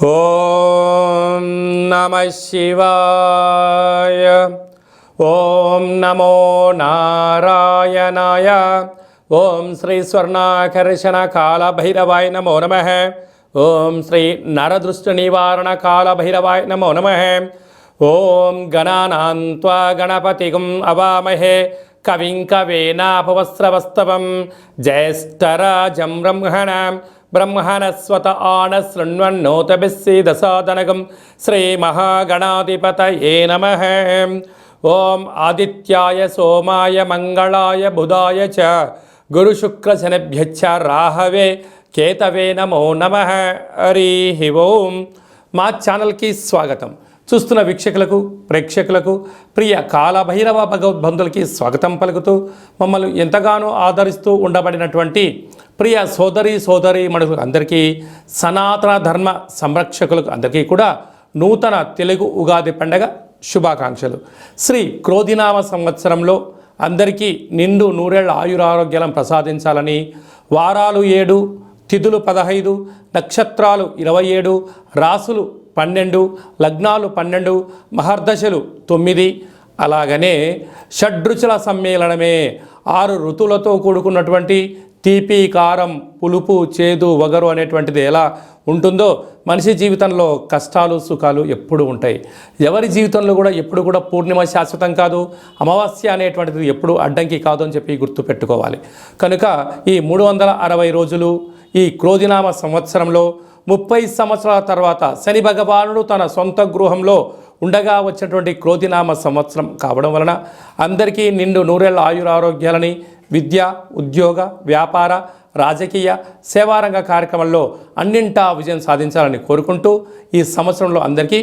ఓం నమః శివాయ. ఓం నమో నారాయణాయ. ఓం శ్రీ స్వర్ణాకర్షణ కాళభైరవాయ నమో నమః. ఓం శ్రీ నరదృష్టి నివారణ కాళభైరవాయ నమో నమః. ఓం గణానాం త్వా గణపతిం అవామహే కవిం కవేనాపవస్రవస్తవం జ్యేష్ఠరాజం బ్రహ్మణస్వత ఆనశృణ్వన్నోతభిస్సీదసాదనగం శ్రీమహాగణాధిపతయే నమః. ఓం ఆదిత్యాయ సోమాయ మంగళాయ బుధాయ చ గురుశుక్రశనిభ్యశ్చ రాహవే కేతవే నమో నమః. హరి ఓం. మా ఛానల్కి స్వాగతం. చూస్తున్న వీక్షకులకు ప్రేక్షకులకు ప్రియ కాళభైరవ భగవద్బంధులకి స్వాగతం పలుకుతూ మమ్మల్ని ఎంతగానో ఆదరిస్తూ ఉండబడినటువంటి ప్రియ సోదరి మనుషులకు అందరికీ, సనాతన ధర్మ సంరక్షకులకు అందరికీ కూడా నూతన తెలుగు ఉగాది పండగ శుభాకాంక్షలు. శ్రీ క్రోధినామ సంవత్సరంలో అందరికీ నిండు నూరేళ్ల ఆయురారోగ్యాలను ప్రసాదించాలని, వారాలు 7, తిథులు 15, నక్షత్రాలు 27, రాసులు 12, లగ్నాలు 12, మహర్దశలు 9, అలాగనే షడ్రుచుల సమ్మేళనమే 6 ఋతువులతో కూడుకున్నటువంటి తీపి, కారం, పులుపు, చేదు, వగరు అనేటువంటిది ఎలా ఉంటుందో మనిషి జీవితంలో కష్టాలు సుఖాలు ఎప్పుడు ఉంటాయి. ఎవరి జీవితంలో కూడా ఎప్పుడు కూడా పూర్ణిమ శాశ్వతం కాదు, అమావాస్య అనేటువంటిది ఎప్పుడు అడ్డంకి కాదు అని చెప్పి గుర్తుపెట్టుకోవాలి. కనుక ఈ 360 రోజులు ఈ క్రోధినామ సంవత్సరంలో 30 సంవత్సరాల తర్వాత శని భగవానుడు తన సొంత గృహంలో ఉండగా వచ్చినటువంటి క్రోధినామ సంవత్సరం కావడం వలన అందరికీ నిండు నూరేళ్ల ఆయురారోగ్యాలని, విద్య, ఉద్యోగ, వ్యాపార, రాజకీయ, సేవారంగ కార్యక్రమంలో అన్నింటా విజయం సాధించాలని కోరుకుంటూ ఈ సంవత్సరంలో అందరికీ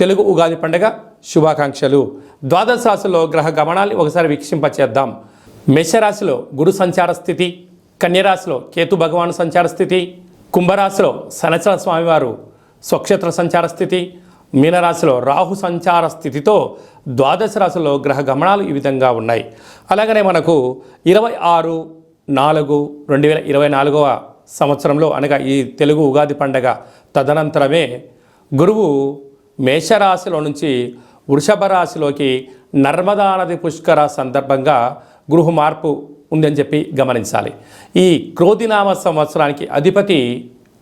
తెలుగు ఉగాది పండుగ శుభాకాంక్షలు. ద్వాదశ రాశిలో గ్రహ గమనాన్ని ఒకసారి వీక్షింపచేద్దాం. మేషరాశిలో గురు సంచార స్థితి, కన్యరాశిలో కేతు భగవాను సంచార స్థితి, కుంభరాశిలో శనిచర స్వామివారు స్వక్షేత్ర సంచార స్థితి, మీనరాశిలో రాహు సంచార స్థితితో ద్వాదశ రాశిలో గ్రహ గమనాలు ఈ విధంగా ఉన్నాయి. అలాగనే మనకు 26/4/2024 సంవత్సరంలో అనగా ఈ తెలుగు ఉగాది పండగ తదనంతరమే గురువు మేషరాశిలో నుంచి వృషభ రాశిలోకి నర్మదా నది పుష్కర సందర్భంగా గృహ మార్పు ఉందని చెప్పి గమనించాలి. ఈ క్రోధినామ సంవత్సరానికి అధిపతి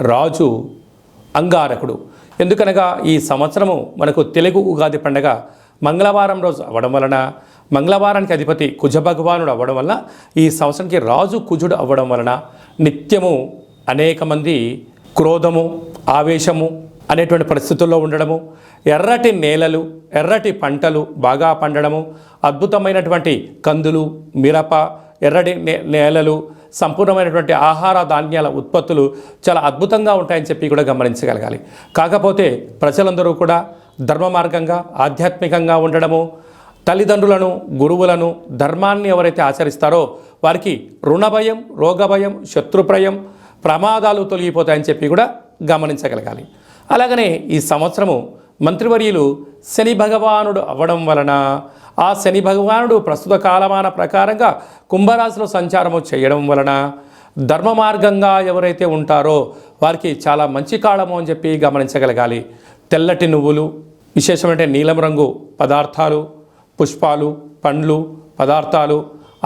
రాజు అంగారకుడు. ఎందుకనగా ఈ సంవత్సరము మనకు తెలుగు ఉగాది పండగ మంగళవారం రోజు అవ్వడం వలన, మంగళవారానికి అధిపతి కుజ భగవానుడు అవ్వడం వలన, ఈ సంవత్సరానికి రాజు కుజుడు అవ్వడం వలన నిత్యము అనేక మంది క్రోధము, ఆవేశము అనేటువంటి పరిస్థితుల్లో ఉండడము, ఎర్రటి నేలలు, ఎర్రటి పంటలు బాగా పండడము, అద్భుతమైనటువంటి కందులు, మిరప, ఎర్రటి నేలలు, సంపూర్ణమైనటువంటి ఆహార ధాన్యాల ఉత్పత్తులు చాలా అద్భుతంగా ఉంటాయని చెప్పి కూడా గమనించగలగాలి. కాకపోతే ప్రజలందరూ కూడా ధర్మ మార్గంగా ఆధ్యాత్మికంగా ఉండడము, తల్లిదండ్రులను, గురువులను, ధర్మాన్ని ఎవరైతే ఆచరిస్తారో వారికి రుణభయం, రోగభయం, శత్రుప్రయం, ప్రమాదాలు తొలగిపోతాయని చెప్పి కూడా గమనించగలగాలి. అలాగనే ఈ సంవత్సరము మంత్రివర్యులు శని భగవానుడు అవ్వడం వలన ఆ శని భగవానుడు ప్రస్తుత కాలమాన ప్రకారంగా కుంభరాశిలో సంచారము చేయడం వలన ధర్మ మార్గంగా ఎవరైతే ఉంటారో వారికి చాలా మంచి కాలము అని చెప్పి గమనించగలగాలి. తెల్లటి నువ్వులు, విశేషమైన నీలం రంగు పదార్థాలు, పుష్పాలు, పండ్లు, పదార్థాలు,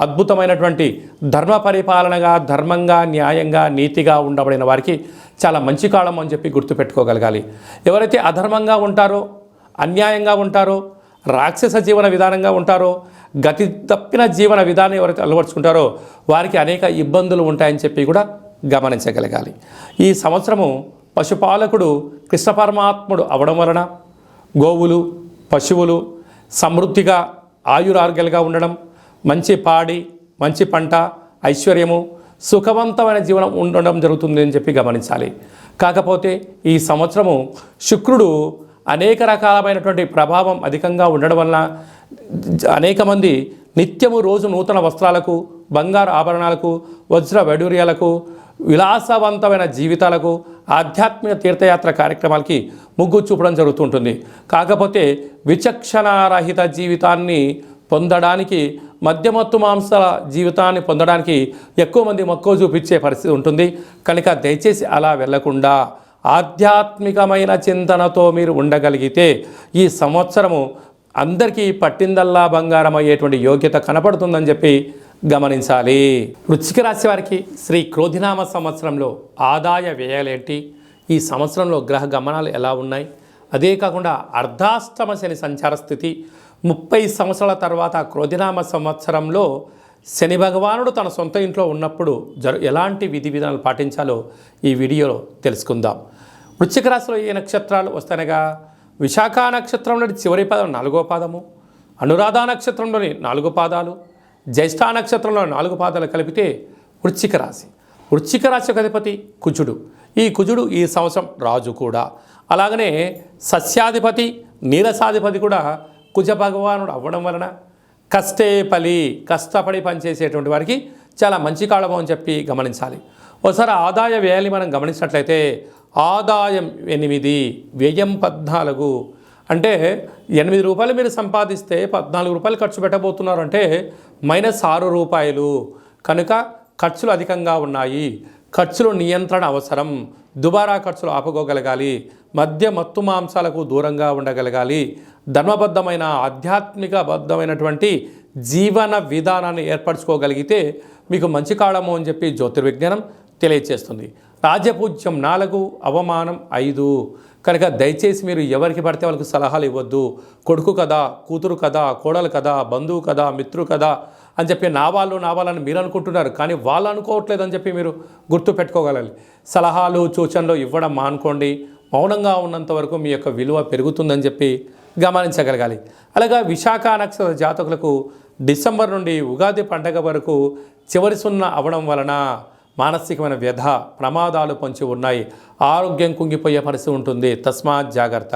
అద్భుతమైనటువంటి ధర్మ పరిపాలనగా, ధర్మంగా, న్యాయంగా, నీతిగా ఉండబడిన వారికి చాలా మంచి కాలం అని చెప్పి గుర్తుపెట్టుకోగలగాలి. ఎవరైతే అధర్మంగా ఉంటారో, అన్యాయంగా ఉంటారో, రాక్షస జీవన విధానంగా ఉంటారో, గతి తప్పిన జీవన విధానం ఎవరైతే అలవర్చుకుంటారో వారికి అనేక ఇబ్బందులు ఉంటాయని చెప్పి కూడా గమనించగలగాలి. ఈ సంవత్సరము పశుపాలకుడు కృష్ణ పరమాత్ముడు అవడం వలన గోవులు, పశువులు సమృద్ధిగా ఆయురారోగ్యాలుగా ఉండడం, మంచి పాడి, మంచి పంట, ఐశ్వర్యము, సుఖవంతమైన జీవనం ఉండడం జరుగుతుంది అని చెప్పి గమనించాలి. కాకపోతే ఈ సంవత్సరము శుక్రుడు అనేక రకాలమైనటువంటి ప్రభావం అధికంగా ఉండడం వలన అనేక మంది నిత్యము రోజు నూతన వస్త్రాలకు, బంగారు ఆభరణాలకు, వజ్ర వైడూర్యాలకు, విలాసవంతమైన జీవితాలకు, ఆధ్యాత్మిక తీర్థయాత్ర కార్యక్రమాలకి మొగ్గు చూపడం జరుగుతుంటుంది. కాకపోతే విచక్షణారహిత జీవితాన్ని పొందడానికి, మద్యమత్తు మాంసాల జీవితాన్ని పొందడానికి ఎక్కువ మంది మక్కువ చూపించే పరిస్థితి ఉంటుంది. కనుక దయచేసి అలా వెళ్లకుండా ఆధ్యాత్మికమైన చింతనతో మీరు ఉండగలిగితే ఈ సంవత్సరము అందరికీ పట్టిందల్లా బంగారం అయ్యేటువంటి యోగ్యత కనపడుతుందని చెప్పి గమనించాలి. వృశ్చిక రాశి వారికి శ్రీ క్రోధినామ సంవత్సరంలో ఆదాయ వ్యయాలేంటి, ఈ సంవత్సరంలో గ్రహ గమనాలు ఎలా ఉన్నాయి, అదే కాకుండా అర్ధాష్టమ శని సంచార స్థితి 30 సంవత్సరాల తర్వాత క్రోధినామ సంవత్సరంలో శని భగవానుడు తన సొంత ఇంట్లో ఉన్నప్పుడు ఎలాంటి విధి విధానాలు పాటించాలో ఈ వీడియోలో తెలుసుకుందాం. వృశ్చిక రాశిలో ఏ నక్షత్రాలు వస్తాయనగా విశాఖ నక్షత్రంలోని చివరి పాదం 4వ పాదము, అనురాధ నక్షత్రంలోని 4 పాదాలు, జ్యేష్ఠ నక్షత్రంలో 4 పాదాలు కలిపితే వృశ్చిక రాశి. వృశ్చిక రాశి యొక్క అధిపతి కుజుడు. ఈ కుజుడు ఈ సంవత్సరం రాజు కూడా. అలాగనే సస్యాధిపతి నీరసాధిపతి కూడా కుజ భగవానుడు అవ్వడం వలన కష్టే ఫలి, కష్టపడి పనిచేసేటువంటి వారికి చాలా మంచి కాలము అని చెప్పి గమనించాలి. ఒకసారి ఆదాయ వ్యయాన్ని మనం గమనించినట్లయితే ఆదాయం 8, వ్యయం 14. అంటే 8 రూపాయలు మీరు సంపాదిస్తే 14 రూపాయలు ఖర్చు పెట్టబోతున్నారు అంటే -6 రూపాయలు. కనుక ఖర్చులు అధికంగా ఉన్నాయి. ఖర్చులు నియంత్రణ అవసరం. దుబారా ఖర్చులు ఆపుకోగలగాలి. మద్య మత్తు మాంసాలకు దూరంగా ఉండగలగాలి. ధర్మబద్ధమైన ఆధ్యాత్మికబద్ధమైనటువంటి జీవన విధానాన్ని ఏర్పరచుకోగలిగితే మీకు మంచి కాలము అని చెప్పి జ్యోతిర్విజ్ఞానం తెలియజేస్తుంది. రాజ్యపూజ్యం 4, అవమానం 5. కనుక దయచేసి మీరు ఎవరికి పడితే వాళ్ళకి సలహాలు ఇవ్వద్దు. కొడుకు కదా, కూతురు కదా, కోడలు కదా, బంధువు కదా, మిత్రు కదా అని చెప్పి నా వాళ్ళని మీరు అనుకుంటున్నారు, కానీ వాళ్ళు అనుకోవట్లేదు అని చెప్పి మీరు గుర్తు పెట్టుకోగలగాలి. సలహాలు సూచనలు ఇవ్వడం మానుకోండి. మౌనంగా ఉన్నంత వరకు మీ యొక్క విలువ పెరుగుతుందని చెప్పి గమనించగలగాలి. అలాగా విశాఖ నక్షత్ర జాతకులకు డిసెంబర్ నుండి ఉగాది పండగ వరకు చివరి సున్నా అవడం వలన మానసికమైన వ్యధ, ప్రమాదాలు పొంచి ఉన్నాయి. ఆరోగ్యం కుంగిపోయే పరిస్థితి ఉంటుంది. తస్మాత్ జాగ్రత్త.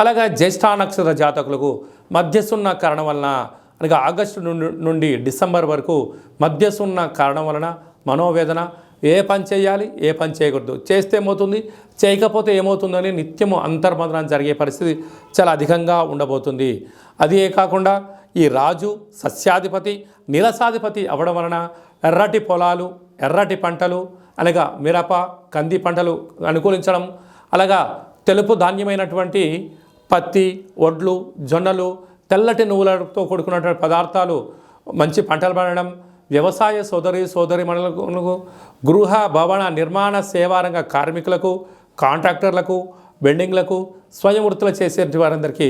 అలాగా జ్యేష్ఠ నక్షత్ర జాతకులకు మధ్య సున్నా కారణం వలన, అనగా ఆగస్టు నుండి డిసెంబర్ వరకు మధ్య సున్నా కారణం వలన మనోవేదన, ఏ పని చేయాలి, ఏ పని చేయకూడదు, చేస్తే ఏమవుతుంది, చేయకపోతే ఏమవుతుందని నిత్యము అంతర్మదనం జరిగే పరిస్థితి చాలా అధికంగా ఉండబోతుంది. అదే కాకుండా ఈ రాజు సస్యాధిపతి నీరసాధిపతి అవ్వడం వలన ఎర్రటి పొలాలు, ఎర్రటి పంటలు అనగా మిరప, కంది పంటలు అనుకూలించడం, అలాగా తెలుపు ధాన్యమైనటువంటి పత్తి, వడ్లు, జొన్నలు, తెల్లటి నువ్వులతో కూడుకున్నటువంటి పదార్థాలు మంచి పంటలు పండడం, వ్యవసాయ సోదరీమణులకు, గృహ భవన నిర్మాణ సేవారంగ కార్మికులకు, కాంట్రాక్టర్లకు, బెండింగ్లకు, స్వయం వృత్తులు చేసే వారందరికీ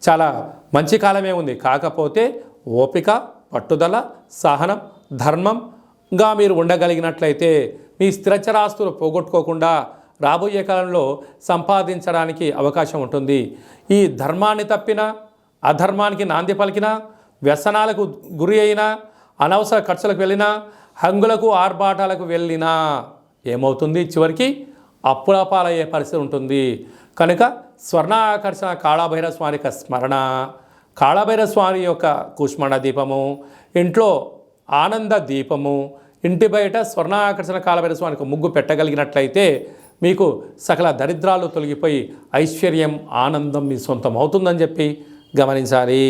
చాలా మంచి కాలమే ఉంది. కాకపోతే ఓపిక, పట్టుదల, సహనం, ధర్మంగా మీరు ఉండగలిగినట్లయితే మీ స్థిరచరాస్తులు పోగొట్టుకోకుండా రాబోయే కాలంలో సంపాదించడానికి అవకాశం ఉంటుంది. ఈ ధర్మాన్ని తప్పినా, అధర్మానికి నాంది పలికినా, వ్యసనాలకు గురి అయినా, అనవసర ఖర్చులకు వెళ్ళినా, హంగులకు ఆర్భాటాలకు వెళ్ళినా ఏమవుతుంది, చివరికి అప్పుల పాలయ్యే పరిస్థితి ఉంటుంది. కనుక స్వర్ణ ఆకర్షణ కాళభైరవ స్వామి యొక్క స్మరణ, కాళభైరవ స్వామి యొక్క కుష్మణ దీపము, ఇంట్లో ఆనంద దీపము, ఇంటి బయట స్వర్ణ ఆకర్షణ కాళభైరవ స్వామికి ముగ్గు పెట్టగలిగినట్లయితే మీకు సకల దరిద్రాలు తొలగిపోయి ఐశ్వర్యం, ఆనందం మీ సొంతం అవుతుందని చెప్పి గమనించాలి.